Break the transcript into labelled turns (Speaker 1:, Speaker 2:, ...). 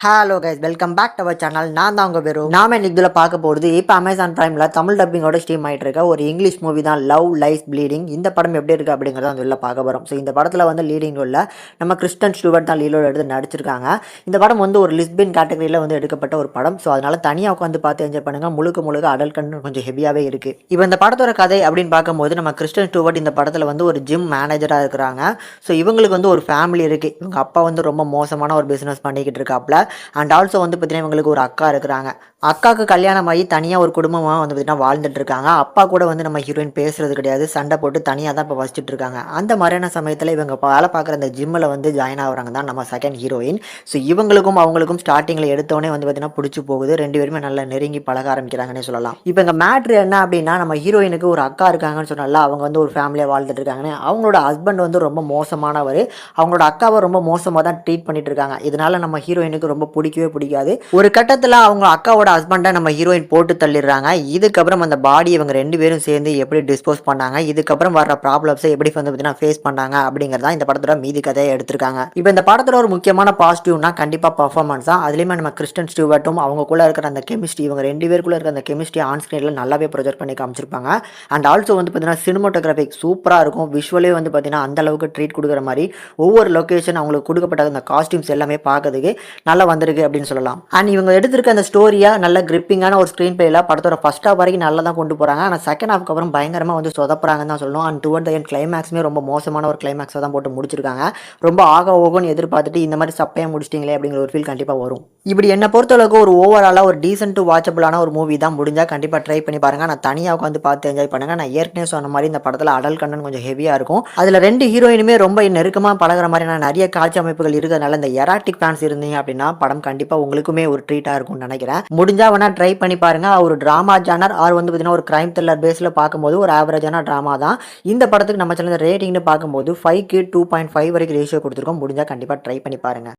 Speaker 1: Hello guys, welcome back to our channel. நான் தான் உங்கள் பேரு. நாம இன்னைக்கு இதில் பார்க்க போகிறது இப்போ அமேசான் பிரைமில் தமிழ் டப்பிங்கோட ஸ்ட்ரீம் ஆகிட்டு இருக்க ஒரு இங்கிலீஷ் மூவி தான் லவ் லைஸ் ப்ளீடிங். இந்த படம் எப்படி இருக்குது அப்படிங்கிறத வந்து உள்ள பார்க்க போகிறோம். ஸோ இந்த படத்தில் வந்து லீடிங் ரோலில் நம்ம கிறிஸ்டன் ஸ்டூவர்ட் தான் லீடோட எடுத்து நடிச்சிருக்காங்க. இந்த படம் வந்து ஒரு லிஸ்பின் கேட்டகரியில் வந்து எடுக்கப்பட்ட ஒரு படம். ஸோ அதனால் தனியாக உட்காந்து பார்த்து என்ஜாய் பண்ணுங்கள். முழுக்க அடல்ட் கண்டென்ட் கொஞ்சம் ஹெவியாகவே இருக்குது. இப்போ இந்த படத்தோட கதை அப்படின்னு பார்க்கும்போது நம்ம கிறிஸ்டன் ஸ்டூவர்ட் இந்த படத்தில் வந்து ஒரு ஜிம் மேனேஜராக இருக்கிறாங்க. ஸோ இவங்களுக்கு வந்து ஒரு ஃபேமிலி இருக்குது. இவங்க அப்பா வந்து ரொம்ப மோசமான ஒரு பிஸ்னஸ் பண்ணிக்கிட்டு இருக்காப்புல. அண்ட் ஆல்சோ வந்து பார்த்தீங்கன்னா இவங்களுக்கு ஒரு அக்கா இருக்கிறாங்க. அக்காவுக்கு கல்யாணம் ஆகி தனியாக ஒரு குடும்பமாக வந்து பார்த்தீங்கன்னா வாழ்ந்துட்டு இருக்காங்க. அப்பா கூட வந்து நம்ம ஹீரோயின் பேசுறது கிடையாது, சண்டை போட்டு தனியாக தான் இப்போ வசிச்சுட்டு இருக்காங்க. அந்த மாதிரியான சமயத்தில் இவங்க வேலை பார்க்குற அந்த ஜிம்மில் வந்து ஜாயின் ஆகுறாங்க தான் நம்ம செகண்ட் ஹீரோயின். ஸோ இவங்களுக்கும் அவங்களுக்கும் ஸ்டார்டிங்கில் எடுத்தோடனே வந்து பார்த்தீங்கன்னா பிடிச்சி போகுது. ரெண்டு பேருமே நல்லா நெருங்கி பழக ஆரம்பிக்கிறாங்கன்னே சொல்லலாம். இப்போ இங்கே மேட்ரு என்ன அப்படின்னா, நம்ம ஹீரோயினுக்கு ஒரு அக்கா இருக்காங்கன்னு சொன்னால, அவங்க வந்து ஒரு ஃபேமிலியாக வாழ்ந்துட்டு இருக்காங்கன்னு. அவங்களோட ஹஸ்பண்ட் வந்து ரொம்ப மோசமானவர். அவங்களோட அக்காவை ரொம்ப மோசமாக தான் ட்ரீட் பண்ணிட்டு இருக்காங்க. இதனால நம்ம ஹீரோயினுக்கு ரொம்ப பிடிக்காது. ஒரு கட்டத்தில் அவங்க அக்காவோட ஹஸ்பண்டை நம்ம ஹீரோயின் போட்டு தள்ளிடுறாங்க. இதுக்கப்புறம் அந்த பாடி இவங்க ரெண்டு பேரும் சேர்ந்து எப்படி டிஸ்போஸ் பண்ணாங்க, இதுக்கப்புறம் வர்ற ப்ராப்ளம்ஸை எப்படி வந்து பார்த்தீங்கன்னா ஃபேஸ் பண்ணாங்க அப்படிங்கிறதா இந்த படத்தோட மீதி கதையை எடுத்திருக்காங்க. இப்போ இந்த படத்தோட ஒரு முக்கியமான பாசிட்டிவ்னா கண்டிப்பாக பர்ஃபார்மன்ஸ் தான். அதுலேயுமே நம்ம கிறிஸ்டன் ஸ்டூவர்ட்டும் அவங்களுக்குள்ள இருக்கிற அந்த கெமிஸ்ட்ரி, இவங்க ரெண்டு பேருக்குள்ள இருக்கிற அந்த கெமிஸ்ட்ரி ஆன் ஸ்க்ரீனில் நல்லாவே ப்ரொஜெக்ட் பண்ணி காமிச்சிருப்பாங்க. அண்ட் ஆல்சோ வந்து பார்த்தீங்கன்னா சினிமோட்டோகிராஃபிக் சூப்பராக இருக்கும். விஷுவலே வந்து பார்த்தீங்கன்னா அந்த அளவுக்கு ட்ரீட் கொடுக்குற மாதிரி ஒவ்வொரு லொக்கேஷன் அவங்களுக்கு கொடுக்கப்பட்ட அந்த காஸ்டியூம்ஸ் எல்லாமே பார்க்கறதுக்கு நல்லா வந்திருக்கு அப்படின்னு சொல்லலாம். அண்ட் இவங்க எடுத்திருக்க அந்த ஸ்டோரியா நல்ல கிரிப்பிங்கான ஒரு ஸ்க்ரீன் பிளேல படத்தோட ஃபர்ஸ்ட் ஹாஃப் வரைக்கும் நல்லா தான் கொண்டு போறாங்க. ஆனால் செகண்ட் ஹாஃப்க்கு அப்புறம் பயங்கரமாக வந்து சொதப்புறாங்கன்னு தான் சொல்லணும். அண்ட் டுவர்ட் த எண்ட் கிளைமேக்ஸுமே ரொம்ப மோசமான ஒரு கிளைமேக்ஸாக தான் போட்டு முடிச்சிருக்காங்க. ரொம்ப ஓகோன்னு எதிர்பார்த்துட்டு இந்த மாதிரி சப்பையாக முடிச்சிட்டிங்களே அப்படிங்கிற ஒரு ஃபீல் கண்டிப்பாக வரும். இப்படி என்னை பொறுத்தளவுக்கு ஒரு ஓவராலாக ஒரு டீசென்ட் டு வாட்சபிளான ஒரு மூவி தான். முடிஞ்சால் கண்டிப்பாக ட்ரை பண்ணி பாருங்க. நான் தனியாக உட்காந்து பார்த்து என்ஜாய் பண்ணுங்க. நான் ஏற்கனவே சொன்ன மாதிரி இந்த படத்தில் அடல்ட் கண்டென்ட் கொஞ்சம் ஹெவியாக இருக்கும். அதில் ரெண்டு ஹீரோயினுமே ரொம்ப நெருக்கமாக பழகிற மாதிரியான நிறைய காட்சி அமைப்புகள் இருக்கிறதுனால இந்த எராட்டிக் ஃபேன்ஸ் இருந்தீங்க அப்படின்னா படம் கண்டிப்பாக உங்களுக்குமே ஒரு ட்ரீட்டாக இருக்கும்னு நினைக்கிறேன். முடிஞ்சா வேணா ட்ரை பண்ணி பாருங்க. ஒரு டிராமா ஜானர் ஆர் வந்து பார்த்தீங்கன்னா ஒரு கிரைம் த்ரில்லர் பேஸில் பார்க்கும்போது ஒரு ஆவரேஜான டிராமா தான். இந்த படத்துக்கு நம்ம சேனல் ரேட்டிங்னு பார்க்கும்போது 5க்கு 2.5 வரைக்கும் ரேஷியோ கொடுத்துருக்கோம். முடிஞ்சா கண்டிப்பாக ட்ரை பண்ணி பாருங்க.